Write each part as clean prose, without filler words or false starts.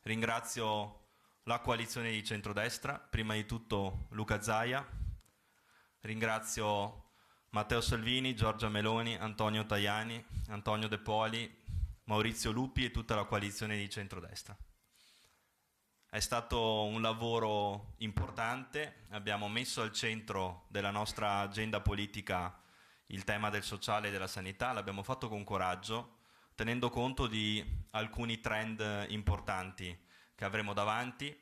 ringrazio la coalizione di centrodestra, prima di tutto Luca Zaia, ringrazio Matteo Salvini, Giorgia Meloni, Antonio Tajani, Antonio De Poli, Maurizio Lupi e tutta la coalizione di centrodestra. È stato un lavoro importante, abbiamo messo al centro della nostra agenda politica il tema del sociale e della sanità, l'abbiamo fatto con coraggio, tenendo conto di alcuni trend importanti che avremo davanti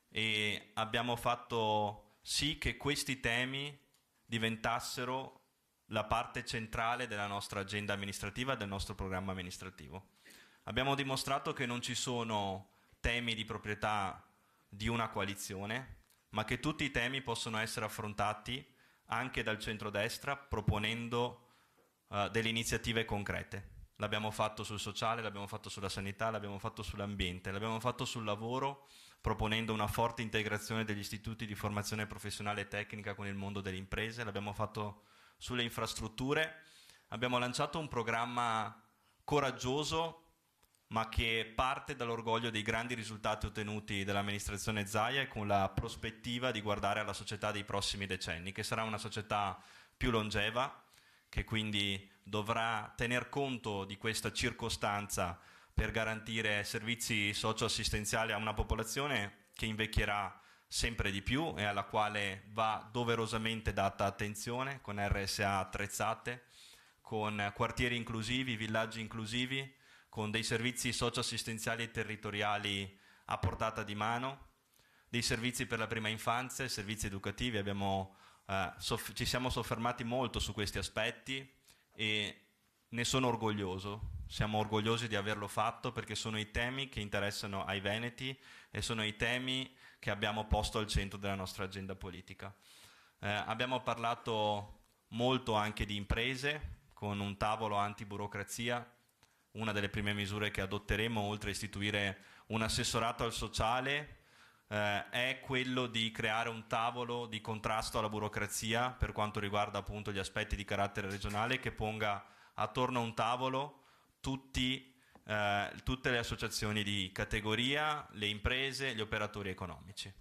e abbiamo fatto sì che questi temi diventassero la parte centrale della nostra agenda amministrativa e del nostro programma amministrativo. Abbiamo dimostrato che non ci sono temi di proprietà di una coalizione, ma che tutti i temi possono essere affrontati anche dal centrodestra proponendo delle iniziative concrete. L'abbiamo fatto sul sociale, l'abbiamo fatto sulla sanità, l'abbiamo fatto sull'ambiente, l'abbiamo fatto sul lavoro proponendo una forte integrazione degli istituti di formazione professionale e tecnica con il mondo delle imprese, l'abbiamo fatto sulle infrastrutture, abbiamo lanciato un programma coraggioso ma che parte dall'orgoglio dei grandi risultati ottenuti dall'amministrazione Zaia e con la prospettiva di guardare alla società dei prossimi decenni, che sarà una società più longeva, che quindi dovrà tener conto di questa circostanza per garantire servizi socioassistenziali a una popolazione che invecchierà sempre di più e alla quale va doverosamente data attenzione, con RSA attrezzate, con quartieri inclusivi, villaggi inclusivi, con dei servizi socioassistenziali e territoriali a portata di mano, dei servizi per la prima infanzia, servizi educativi. Ci siamo soffermati molto su questi aspetti e ne sono orgoglioso. Siamo orgogliosi di averlo fatto perché sono i temi che interessano ai veneti e sono i temi che abbiamo posto al centro della nostra agenda politica. Abbiamo parlato molto anche di imprese, con un tavolo antiburocrazia. Una delle prime misure che adotteremo, oltre a istituire un assessorato al sociale, è quello di creare un tavolo di contrasto alla burocrazia per quanto riguarda appunto gli aspetti di carattere regionale, che ponga attorno a un tavolo tutte le associazioni di categoria, le imprese, gli operatori economici.